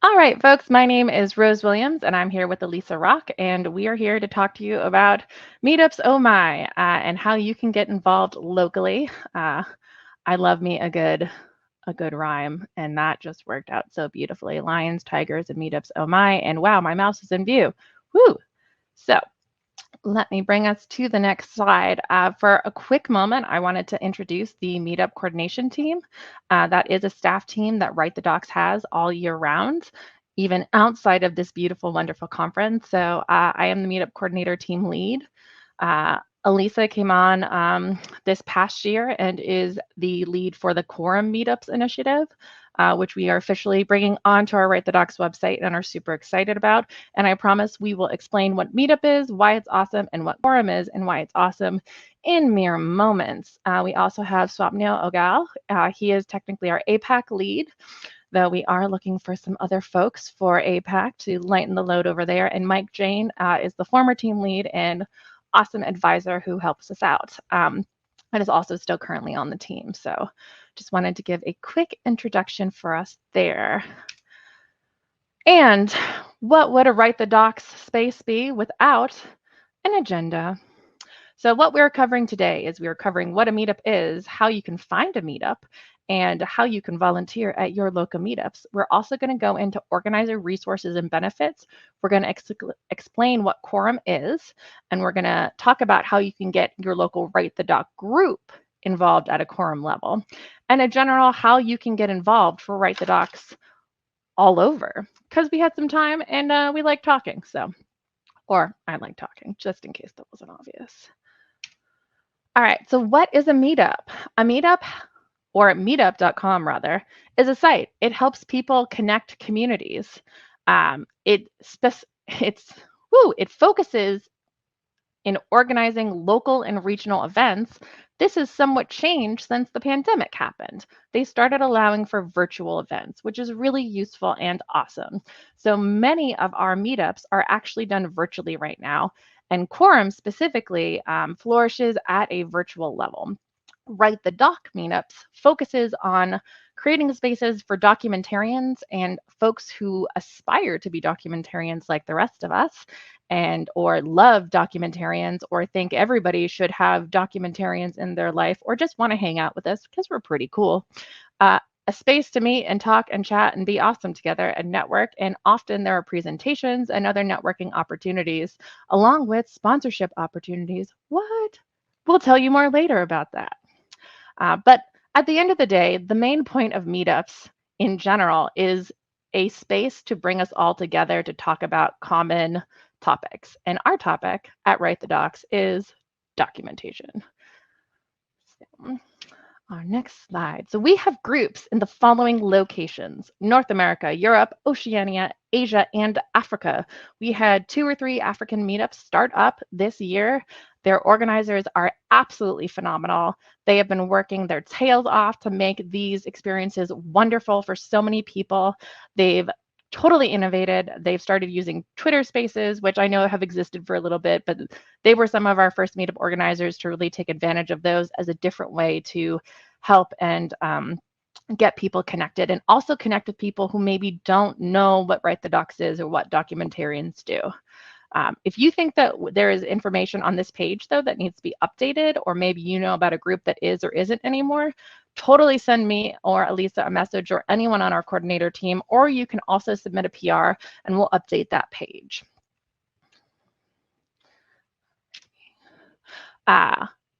All right, folks, my name is Rose Williams, and I'm here with Alyssa Rock, and we are here to talk to you about Meetups Oh My and how you can get involved locally. I love me a good rhyme, and that just worked out so beautifully. Lions, tigers, and Meetups Oh My, and wow, my mouse is in view. Woo! So let me bring us to the next slide. For a quick moment, I wanted to introduce the Meetup coordination team. That is a staff team that Write the Docs has all year round, even outside of this beautiful, wonderful conference. So I am the Meetup coordinator team lead. Uh, Elisa came on this past year and is the lead for the Quorum Meetups initiative, which we are officially bringing onto our Write the Docs website and are super excited about. And I promise we will explain what Meetup is, why it's awesome, and what Quorum is, and why it's awesome in mere moments. We also have Swapnil Ogal. He is technically our APAC lead, though we are looking for some other folks for APAC to lighten the load over there. And Mike Jane is the former team lead and awesome advisor who helps us out. And is also still currently on the team. So just wanted to give a quick introduction for us there. And what would a Write the Docs space be without an agenda? So what we're covering today is we're covering what a meetup is, how you can find a meetup, and how you can volunteer at your local meetups. We're also going to go into organizer resources and benefits. We're going to explain what Quorum is, and we're going to talk about how you can get your local Write the Doc group involved at a Quorum level, and in general, how you can get involved for Write the Docs all over, because we had some time and we like talking. So, or I like talking, just in case that wasn't obvious. All right, so what is a meetup? A meetup, or meetup.com rather, is a site. It helps people connect communities. It focuses in organizing local and regional events. This has somewhat changed since the pandemic happened. They started allowing for virtual events, which is really useful and awesome. So many of our meetups are actually done virtually right now, and Quorum specifically flourishes at a virtual level. Write the Doc meetups focuses on creating spaces for documentarians and folks who aspire to be documentarians like the rest of us, and or love documentarians or think everybody should have documentarians in their life, or just want to hang out with us because we're pretty cool. A space to meet and talk and chat and be awesome together and network. And often there are presentations and other networking opportunities, along with sponsorship opportunities. What? We'll tell you more later about that. But at the end of the day, the main point of meetups in general is a space to bring us all together to talk about common topics. And our topic at Write the Docs is documentation. So, our next slide. So we have groups in the following locations: North America, Europe, Oceania, Asia, and Africa. We had 2 or 3 African meetups start up this year. Their organizers are absolutely phenomenal. They have been working their tails off to make these experiences wonderful for so many people. They've totally innovated. They've started using Twitter Spaces, which I know have existed for a little bit, but they were some of our first meetup organizers to really take advantage of those as a different way to help and get people connected, and also connect with people who maybe don't know what Write the Docs is or what documentarians do. If you think that there is information on this page, though, that needs to be updated, or maybe you know about a group that is or isn't anymore, totally send me or Elisa a message, or anyone on our coordinator team, or you can also submit a PR and we'll update that page.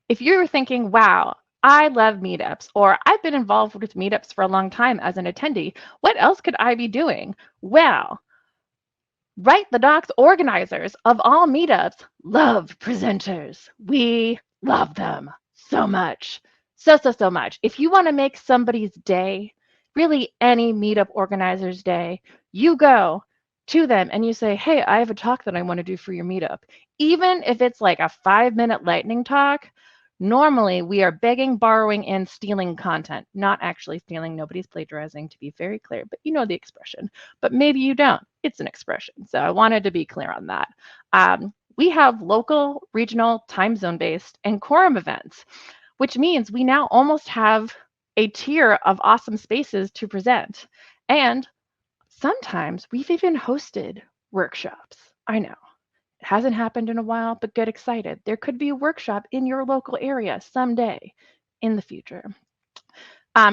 If you're thinking, wow, I love meetups, or I've been involved with meetups for a long time as an attendee, what else could I be doing? Well, Write the Docs organizers of all meetups love presenters. We love them so much. So much. If you want to make somebody's day, really any meetup organizer's day, you go to them and you say, hey, I have a talk that I want to do for your meetup. Even if it's like a 5-minute lightning talk, normally we are begging, borrowing, and stealing content. Not actually stealing, nobody's plagiarizing, to be very clear, but you know the expression. But maybe you don't. It's an expression. So I wanted to be clear on that. We have local, regional, time zone based, and quorum events, which means we now almost have a tier of awesome spaces to present. And Sometimes we've even hosted workshops. I know it hasn't happened in a while, but get excited. There could be a workshop in your local area someday in the future.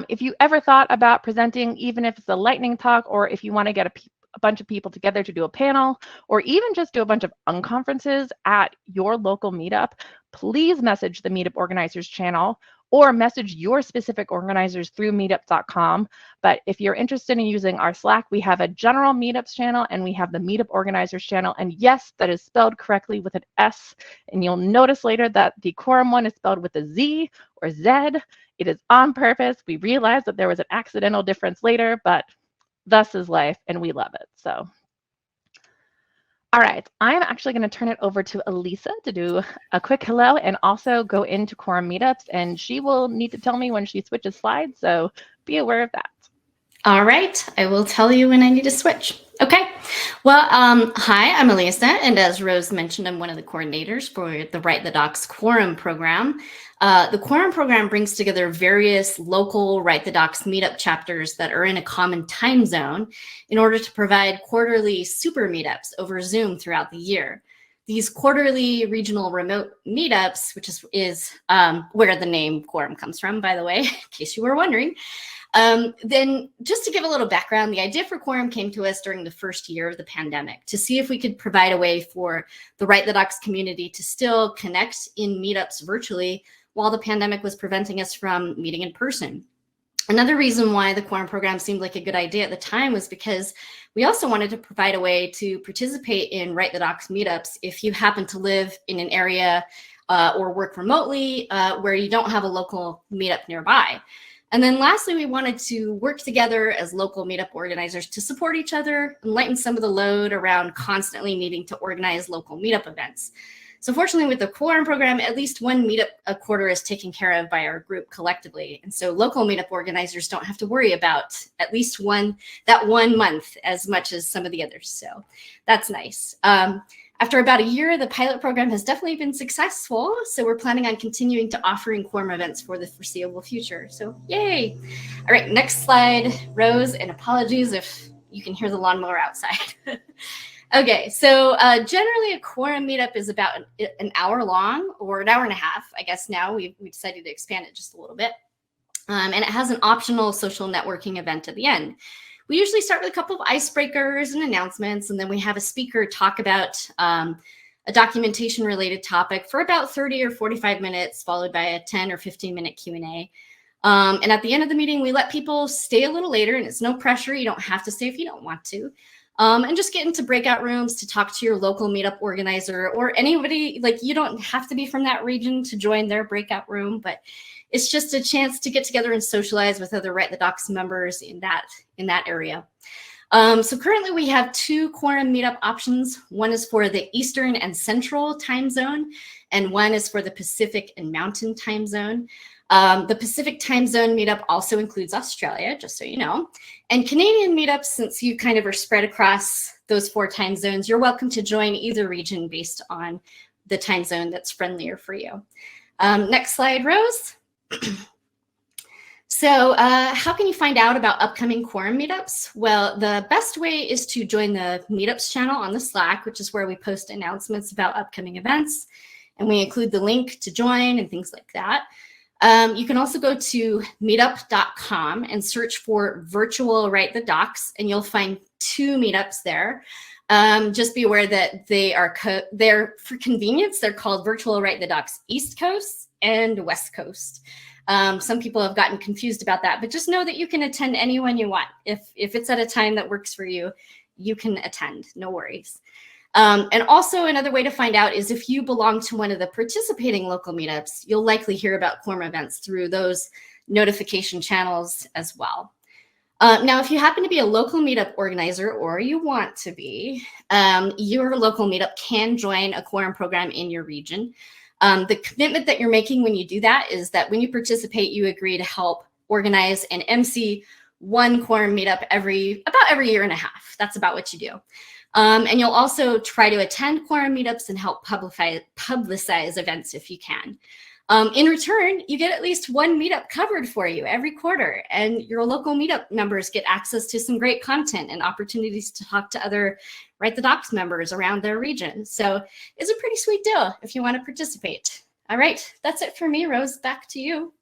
If you ever thought about presenting, even if it's a lightning talk, or if you want to get a bunch of people together to do a panel, or even just do a bunch of unconferences at your local meetup, please message the Meetup Organizers channel or message your specific organizers through meetup.com. But if you're interested in using our Slack, we have a general Meetups channel and we have the Meetup Organizers channel. And yes, that is spelled correctly with an S. And you'll notice later that the Quorum one is spelled with a Z or Z. It is on purpose. We realized that there was an accidental difference later, but thus is life and we love it. So, all right, I'm actually going to turn it over to Alyssa to do a quick hello and also go into Quorum Meetups, and she will need to tell me when she switches slides, so be aware of that. All right, I will tell you when I need to switch. Okay, well, hi, I'm Alyssa, and as Rose mentioned, I'm one of the coordinators for the Write the Docs Quorum program. The Quorum program brings together various local Write the Docs meetup chapters that are in a common time zone in order to provide quarterly super meetups over Zoom throughout the year. These quarterly regional remote meetups, which is where the name Quorum comes from, by the way, in case you were wondering. Then just to give a little background, the idea for Quorum came to us during the first year of the pandemic to see if we could provide a way for the Write the Docs community to still connect in meetups virtually while the pandemic was preventing us from meeting in person. Another reason why the Quorum program seemed like a good idea at the time was because we also wanted to provide a way to participate in Write the Docs meetups if you happen to live in an area or work remotely where you don't have a local meetup nearby. And then lastly, we wanted to work together as local meetup organizers to support each other and lighten some of the load around constantly needing to organize local meetup events. So fortunately, with the Quorum program, at least one meetup a quarter is taken care of by our group collectively. And so local meetup organizers don't have to worry about at least that one month as much as some of the others. So that's nice. After about a year, the pilot program has definitely been successful. So we're planning on continuing to offering Quorum events for the foreseeable future. So yay. All right, next slide, Rose, and apologies if you can hear the lawnmower outside. Okay, so generally a Quorum meetup is about an hour long or an hour and a half. I guess now we decided to expand it just a little bit. And it has an optional social networking event at the end. We usually start with a couple of icebreakers and announcements, and then we have a speaker talk about a documentation related topic for about 30 or 45 minutes, followed by a 10 or 15-minute Q&A. And at the end of the meeting, we let people stay a little later, and it's no pressure. You don't have to stay if you don't want to. And just get into breakout rooms to talk to your local meetup organizer or anybody. Like, you don't have to be from that region to join their breakout room, but it's just a chance to get together and socialize with other Write the Docs members in that area. So currently we have 2 Quorum meetup options. One is for the Eastern and Central time zone, and one is for the Pacific and Mountain time zone. The Pacific time zone meetup also includes Australia, just so you know. And Canadian meetups, since you kind of are spread across those 4 time zones, you're welcome to join either region based on the time zone that's friendlier for you. Next slide, Rose. So how can you find out about upcoming Quorum meetups? Well, the best way is to join the Meetups channel on the Slack, which is where we post announcements about upcoming events. And we include the link to join and things like that. You can also go to meetup.com and search for virtual Write the Docs, and you'll find 2 meetups there. Just be aware that they're for convenience, they're called Virtual Write the Docs East Coast and West Coast. Some people have gotten confused about that, but just know that you can attend any one you want. If it's at a time that works for you, you can attend, no worries. And also another way to find out is if you belong to one of the participating local meetups, you'll likely hear about Quorum events through those notification channels as well. Now, if you happen to be a local meetup organizer, or you want to be, your local meetup can join a Quorum program in your region. The commitment that you're making when you do that is that when you participate, you agree to help organize and MC one Quorum meetup about every year and a half. That's about what you do. And you'll also try to attend Quorum meetups and help publicize events if you can. In return, you get at least one meetup covered for you every quarter, and your local meetup members get access to some great content and opportunities to talk to other Write the Docs members around their region. So it's a pretty sweet deal if you want to participate. All right, that's it for me, Rose. Back to you.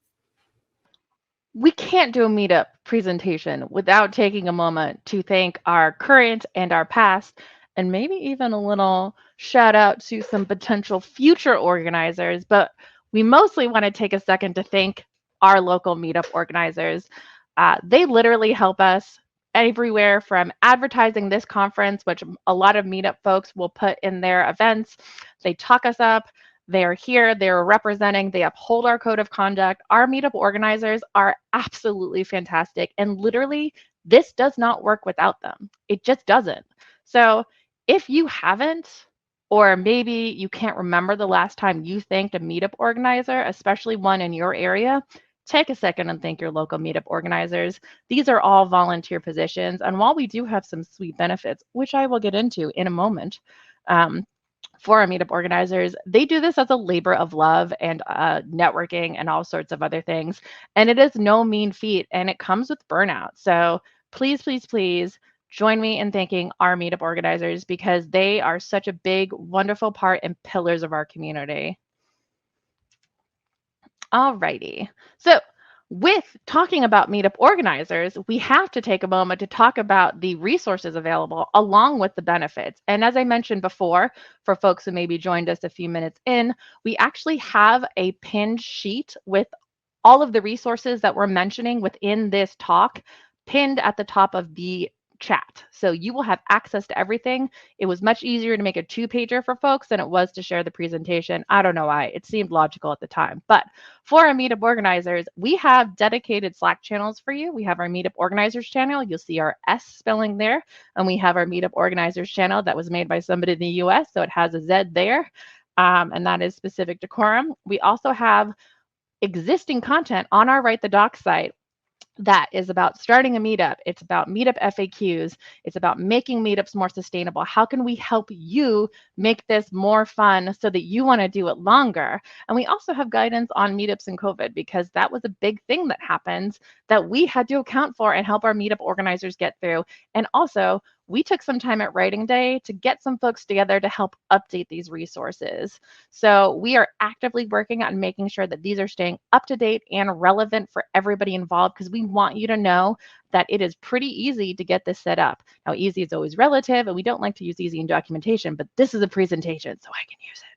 We can't do a meetup presentation without taking a moment to thank our current and our past, and maybe even a little shout out to some potential future organizers. But we mostly want to take a second to thank our local meetup organizers. They literally help us everywhere from advertising this conference, which a lot of meetup folks will put in their events. They talk us up. They're here, they're representing, they uphold our code of conduct. Our meetup organizers are absolutely fantastic. And literally, this does not work without them. It just doesn't. So if you haven't, or maybe you can't remember the last time you thanked a meetup organizer, especially one in your area, take a second and thank your local meetup organizers. These are all volunteer positions. And while we do have some sweet benefits, which I will get into in a moment, for our meetup organizers, they do this as a labor of love and networking and all sorts of other things. And it is no mean feat, and it comes with burnout. So please, please, please join me in thanking our meetup organizers because they are such a big, wonderful part and pillars of our community. All righty. So with talking about meetup organizers, we have to take a moment to talk about the resources available along with the benefits. And as I mentioned before, for folks who maybe joined us a few minutes in, we actually have a pinned sheet with all of the resources that we're mentioning within this talk pinned at the top of the chat. So you will have access to everything. It was much easier to make a 2-pager for folks than it was to share the presentation. I don't know why. It seemed logical at the time. But for our meetup organizers, we have dedicated Slack channels for you. We have our meetup organizers channel. You'll see our S spelling there. And we have our meetup organizers channel that was made by somebody in the US. So it has a Z there. And that is specific to Quorum. We also have existing content on our Write the Docs site that is about starting a meetup. It's about meetup FAQs. It's about making meetups more sustainable. How can we help you make this more fun so that you want to do it longer? And we also have guidance on meetups and COVID because that was a big thing that happens that we had to account for and help our meetup organizers get through. And also, we took some time at Writing Day to get some folks together to help update these resources. So we are actively working on making sure that these are staying up to date and relevant for everybody involved because we want you to know that it is pretty easy to get this set up. Now, easy is always relative, and we don't like to use easy in documentation, but this is a presentation, so I can use it.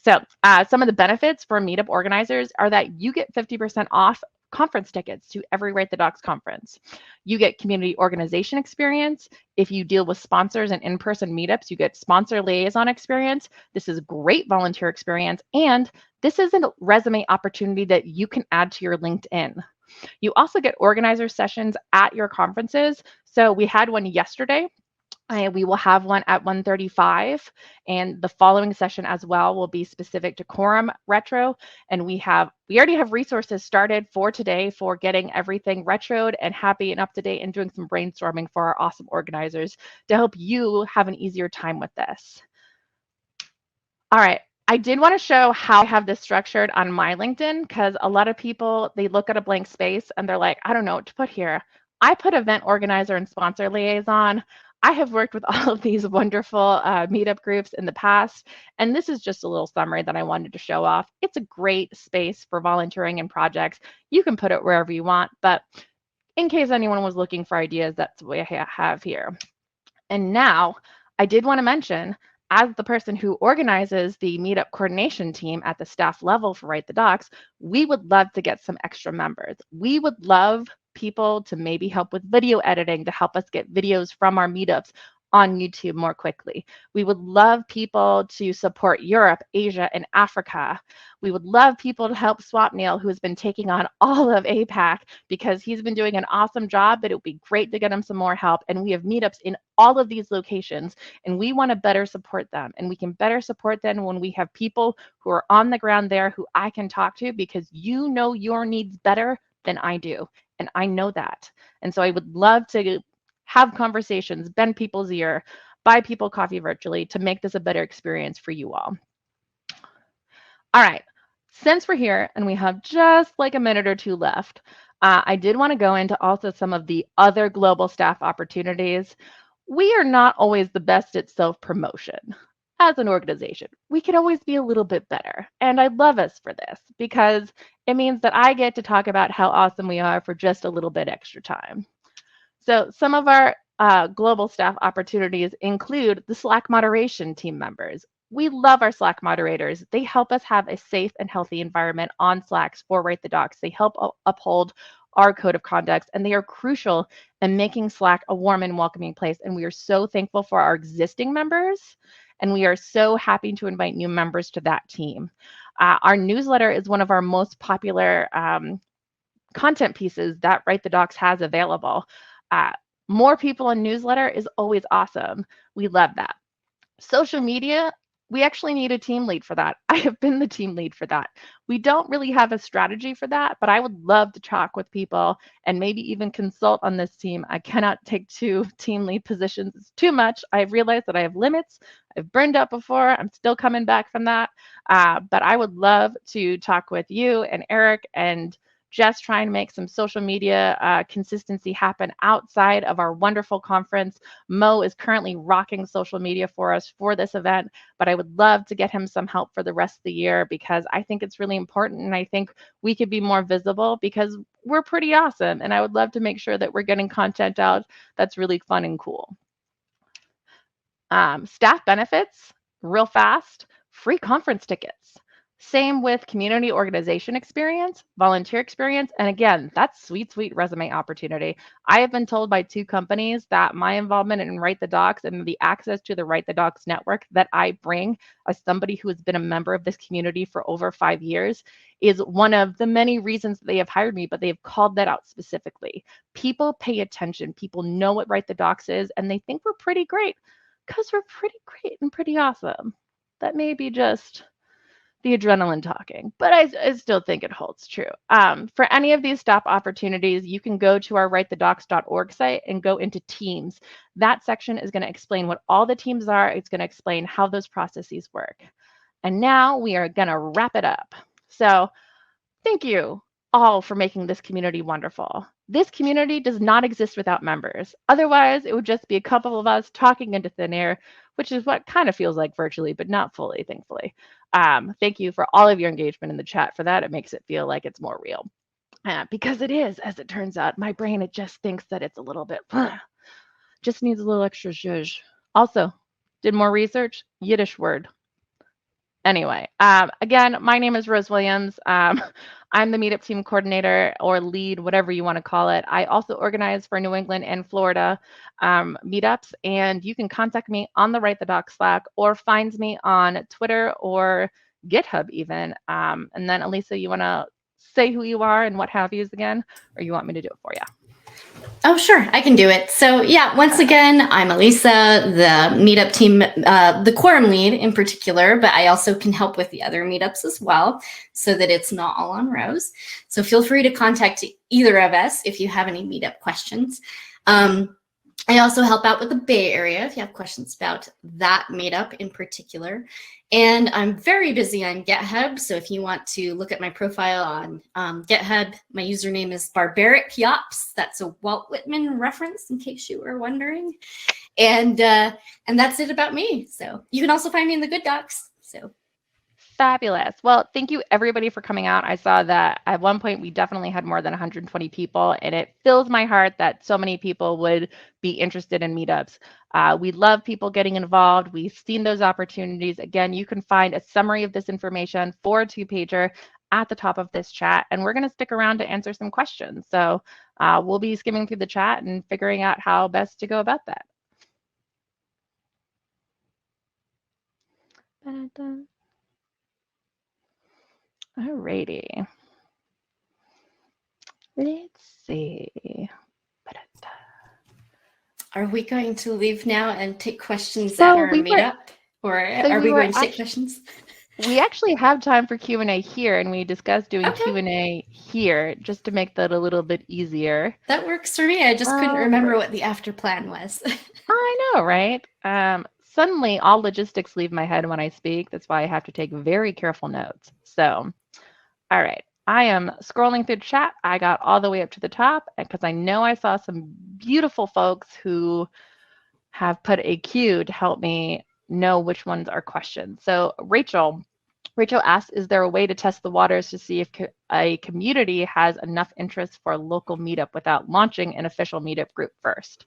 So some of the benefits for meetup organizers are that you get 50% off conference tickets to every Write the Docs conference. You get community organization experience. If you deal with sponsors and in-person meetups, you get sponsor liaison experience. This is great volunteer experience. And this is a resume opportunity that you can add to your LinkedIn. You also get organizer sessions at your conferences. So we had one yesterday. We will have one at 1:35, and the following session as well will be specific to Quorum Retro. And we already have resources started for today for getting everything retroed and happy and up to date and doing some brainstorming for our awesome organizers to help you have an easier time with this. All right. I did want to show how I have this structured on my LinkedIn because a lot of people, they look at a blank space and they're like, I don't know what to put here. I put event organizer and sponsor liaison. I have worked with all of these wonderful meetup groups in the past, and this is just a little summary that I wanted to show off. It's a great space for volunteering and projects. You can put it wherever you want, but in case anyone was looking for ideas, that's what I have here. And now I did want to mention, as the person who organizes the meetup coordination team at the staff level for Write the Docs, we would love to get some extra members. We would love people to maybe help with video editing to help us get videos from our meetups on YouTube more quickly. We would love people to support Europe, Asia, and Africa. We would love people to help Swapnil, who has been taking on all of APAC because he's been doing an awesome job, but it would be great to get him some more help. And we have meetups in all of these locations, and we want to better support them. And we can better support them when we have people who are on the ground there who I can talk to because you know your needs better than I do. And I know that. And so I would love to have conversations, bend people's ear, buy people coffee virtually to make this a better experience for you all. All right. Since we're here and we have just like a minute or two left, I did want to go into also some of the other global staff opportunities. We are not always the best at self-promotion as an organization. We can always be a little bit better. And I love us for this because it means that I get to talk about how awesome we are for just a little bit extra time. So some of our global staff opportunities include the Slack moderation team members. We love our Slack moderators. They help us have a safe and healthy environment on Slacks for Write the Docs. They help uphold our code of conduct, and they are crucial in making Slack a warm and welcoming place. And we are so thankful for our existing members, and we are so happy to invite new members to that team. Our newsletter is one of our most popular content pieces that Write the Docs has available. Uh, More people in newsletter is always awesome. We love that. Social media, we actually need a team lead for that. I have been the team lead for that. We don't really have a strategy for that, but I would love to talk with people and maybe even consult on this team. I cannot take 2 team lead positions. It's too much. I've realized that I have limits. I've burned out before. I'm still coming back from that. But I would love to talk with you and Eric and just trying to make some social media consistency happen outside of our wonderful conference. Mo is currently rocking social media for us for this event, but I would love to get him some help for the rest of the year because I think it's really important and I think we could be more visible because we're pretty awesome. And I would love to make sure that we're getting content out that's really fun and cool. Staff benefits, real fast, free conference tickets. Same with community organization experience, volunteer experience, and again, that's sweet, sweet resume opportunity. I have been told by 2 companies that my involvement in Write the Docs and the access to the Write the Docs network that I bring as somebody who has been a member of this community for over 5 years is one of the many reasons they have hired me, but they have called that out specifically. People pay attention. People know what Write the Docs is, and they think we're pretty great because we're pretty great and pretty awesome. That may be just the adrenaline talking, but I still think it holds true. For any of these staff opportunities, you can go to our writethedocs.org site and go into teams. That section is going to explain what all the teams are. It's going to explain how those processes work. And now we are going to wrap it up. So thank you all for making this community wonderful. This community does not exist without members. Otherwise, it would just be a couple of us talking into thin air, which is what kind of feels like virtually, but not fully, thankfully. Thank you for all of your engagement in the chat for that. It makes it feel like it's more real. Because it is, as it turns out. My brain, it just thinks that it's a little bit, just needs a little extra zhuzh. Also, did more research, Yiddish word. Anyway, again, my name is Rose Williams. I'm the Meetup team coordinator or lead, whatever you want to call it. I also organize for New England and Florida meetups, and you can contact me on the Write the Docs Slack or find me on Twitter or GitHub even. And then, Alyssa, you want to say who you are and what have yous again, or you want me to do it for you? Oh, sure. I can do it. So yeah, once again, I'm Alyssa, the Meetup team, the Quorum lead in particular, but I also can help with the other meetups as well so that it's not all on Rose. So feel free to contact either of us if you have any meetup questions. I also help out with the Bay Area if you have questions about that meetup in particular. And I'm very busy on GitHub. So if you want to look at my profile on GitHub, my username is Barbaric Yops. That's a Walt Whitman reference in case you were wondering. And that's it about me. So you can also find me in the Good Docs. So fabulous. Well, thank you everybody for coming out. I saw that at one point we definitely had more than 120 people, and it fills my heart that so many people would be interested in meetups. We love people getting involved. We've seen those opportunities. Again, you can find a summary of this information for a 2-pager at the top of this chat, and we're going to stick around to answer some questions. So we'll be skimming through the chat and figuring out how best to go about that. Alrighty. Let's see. Are we going to leave now and take questions at our meetup? Or are we going to take questions? We actually have time for Q&A here, and we discussed doing Q&A here just to make that a little bit easier. That works for me. I just couldn't remember what the after plan was. I know, right? Suddenly, all logistics leave my head when I speak. That's why I have to take very careful notes. So All right. I am scrolling through the chat. I got all the way up to the top because I know I saw some beautiful folks who have put a queue to help me know which ones are questions. So Rachel asks, is there a way to test the waters to see if a community has enough interest for a local meetup without launching an official meetup group first?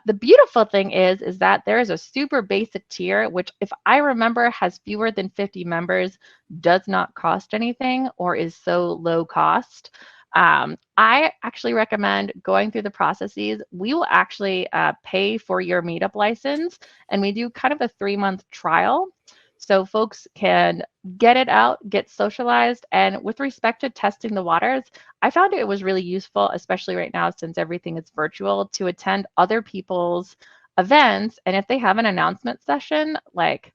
The beautiful thing is that there is a super basic tier, which if I remember has fewer than 50 members, does not cost anything or is so low cost. I actually recommend going through the processes. We will actually pay for your meetup license, and we do kind of a 3-month trial. So folks can get it out, get socialized. And with respect to testing the waters, I found it was really useful, especially right now since everything is virtual, to attend other people's events. And if they have an announcement session, like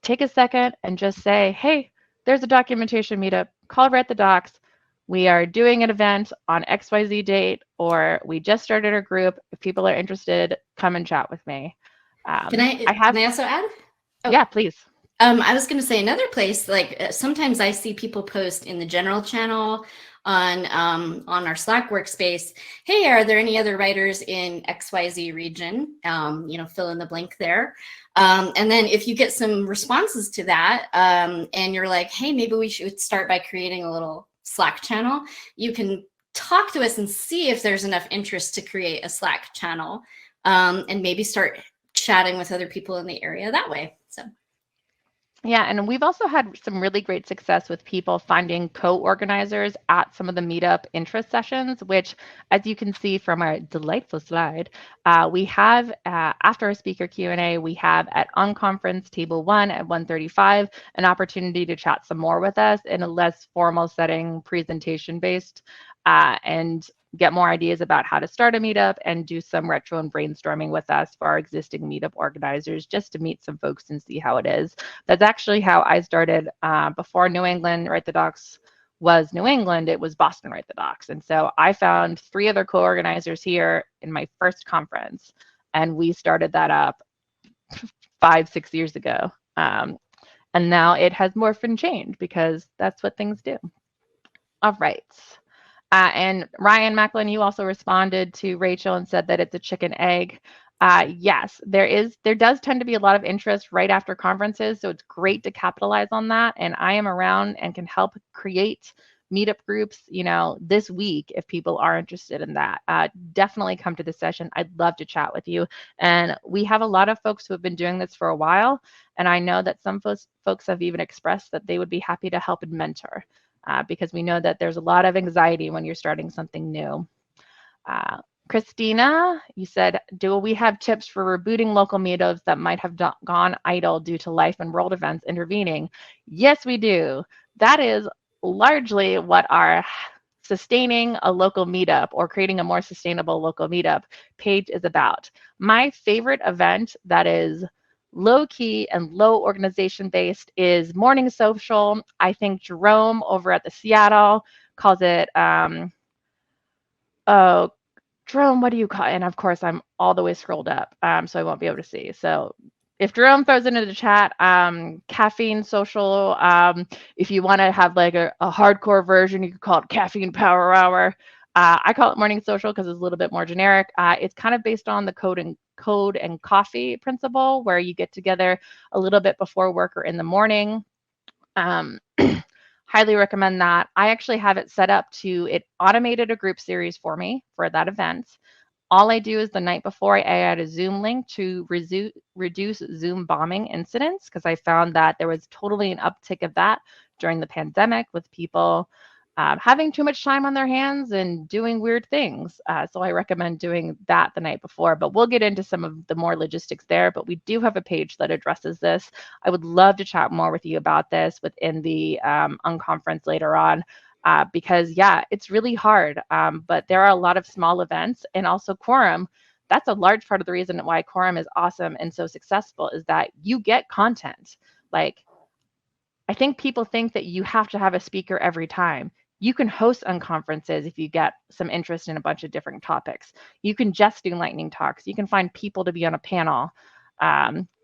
take a second and just say, hey, there's a documentation meetup called Write the Docs. We are doing an event on XYZ date, or we just started a group. If people are interested, come and chat with me. Can I also add? Oh. Yeah, please. I was going to say another place, like sometimes I see people post in the general channel on our Slack workspace, hey, are there any other writers in XYZ region? Fill in the blank there. And then if you get some responses to that and you're like, hey, maybe we should start by creating a little Slack channel, you can talk to us and see if there's enough interest to create a Slack channel and maybe start chatting with other people in the area that way. So. Yeah, and we've also had some really great success with people finding co-organizers at some of the meetup interest sessions, which, as you can see from our delightful slide, we have, after a speaker Q&A, we have at Unconference Table 1 at 1:35, an opportunity to chat some more with us in a less formal setting, presentation-based, and get more ideas about how to start a meetup and do some retro and brainstorming with us for our existing meetup organizers, just to meet some folks and see how it is. That's actually how I started before New England Write the Docs was New England, it was Boston Write the Docs. And so I found 3 other co-organizers here in my first conference, and we started that up 5-6 years ago. And now it has morphed and changed because that's what things do. All right. And Ryan Macklin, you also responded to Rachel and said that it's a chicken egg. Yes, there does tend to be a lot of interest right after conferences, so it's great to capitalize on that. And I am around and can help create meetup groups, this week if people are interested in that. Definitely come to the session. I'd love to chat with you. And we have a lot of folks who have been doing this for a while, and I know that some folks have even expressed that they would be happy to help and mentor. Because we know that there's a lot of anxiety when you're starting something new. Christina, you said, do we have tips for rebooting local meetups that might have gone idle due to life and world events intervening? Yes, we do. That is largely what our sustaining a local meetup or creating a more sustainable local meetup page is about. My favorite event that is low key and low organization based is Morning Social. I think Jerome over at the Seattle calls it, Jerome, what do you call it? And of course, I'm all the way scrolled up, so I won't be able to see. So if Jerome throws into the chat, Caffeine Social, if you want to have like a hardcore version, you could call it Caffeine Power Hour. I call it Morning Social because it's a little bit more generic. It's kind of based on the code and coffee principle, where you get together a little bit before work or in the morning. Highly recommend that. I actually have it set up it automated a group series for me for that event. All I do is the night before I add a Zoom link to reduce Zoom bombing incidents, because I found that there was totally an uptick of that during the pandemic with people having too much time on their hands and doing weird things. So I recommend doing that the night before, but we'll get into some of the more logistics there. But we do have a page that addresses this. I would love to chat more with you about this within the unconference later on. Because yeah, it's really hard, but there are a lot of small events, and also Quorum. That's a large part of the reason why Quorum is awesome and so successful, is that you get content. Like, I think people think that you have to have a speaker every time. You can host unconferences if you get some interest in a bunch of different topics. You can just do lightning talks. You can find people to be on a panel.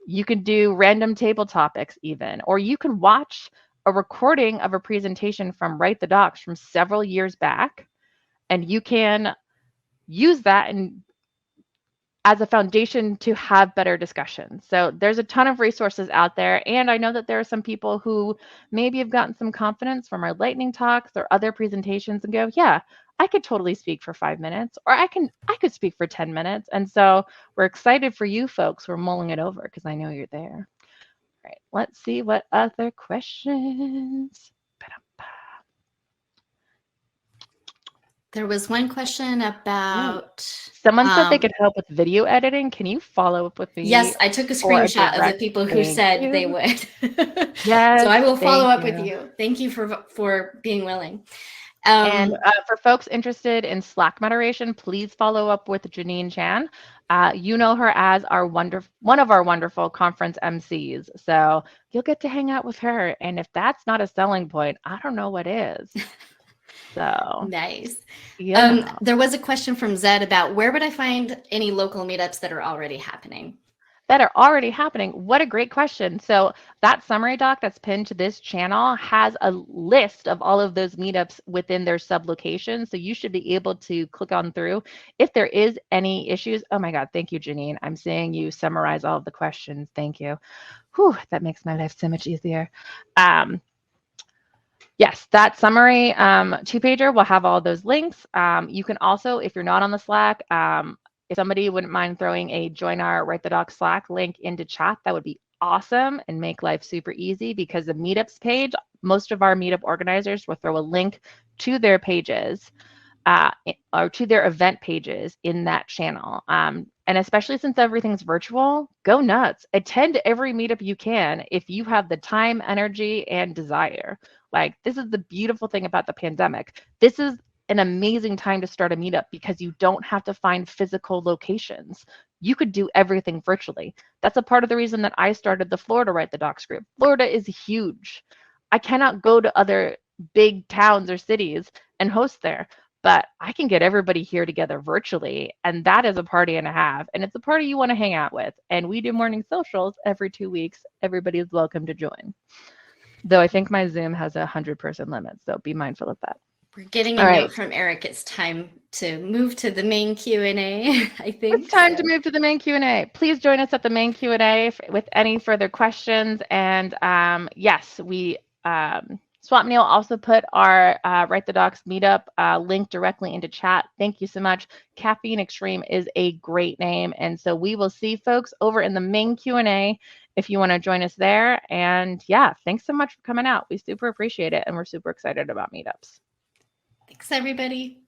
You can do random table topics even, or you can watch a recording of a presentation from Write the Docs from several years back, and you can use that and as a foundation to have better discussions. So there's a ton of resources out there. And I know that there are some people who maybe have gotten some confidence from our lightning talks or other presentations and go, yeah, I could totally speak for 5 minutes, or I could speak for 10 minutes. And so we're excited for you folks who are mulling it over because I know you're there. All right, let's see what other questions. There was one question about... Someone said they could help with video editing. Can you follow up with me? Yes, I took a screenshot of the people who said they would. Yes. So I will follow up with you. Thank you for being willing. And for folks interested in Slack moderation, please follow up with Janine Chan. You know her as one of our wonderful conference MCs. So you'll get to hang out with her. And if that's not a selling point, I don't know what is. So nice. Yeah. There was a question from Zed about where would I find any local meetups that are already happening? What a great question. So that summary doc that's pinned to this channel has a list of all of those meetups within their sublocations. So you should be able to click on through if there is any issues. Oh my God, thank you, Janine. I'm seeing you summarize all of the questions. Thank you. Whew, that makes my life so much easier. Yes, that summary two-pager will have all those links. You can also, if you're not on the Slack, if somebody wouldn't mind throwing a join our Write the Doc Slack link into chat, that would be awesome and make life super easy, because the meetups page, most of our meetup organizers will throw a link to their pages or to their event pages in that channel. And especially since everything's virtual, go nuts. Attend every meetup you can if you have the time, energy, and desire. Like, this is the beautiful thing about the pandemic. This is an amazing time to start a meetup because you don't have to find physical locations. You could do everything virtually. That's a part of the reason that I started the Florida Write the Docs group. Florida is huge. I cannot go to other big towns or cities and host there, but I can get everybody here together virtually, and that is a party and a half, and it's a party you want to hang out with. And we do morning socials every 2 weeks. Everybody is welcome to join. Though I think my Zoom has a 100-person limit, so be mindful of that. We're getting a note from Eric. It's time to move to the main Q&A, I think. It's time to move to the main Q&A. Please join us at the main Q&A with any further questions. And yes, we... Swap Neil also put our Write the Docs meetup link directly into chat. Thank you so much. Caffeine Extreme is a great name. And so we will see folks over in the main Q&A if you want to join us there. And yeah, thanks so much for coming out. We super appreciate it. And we're super excited about meetups. Thanks, everybody.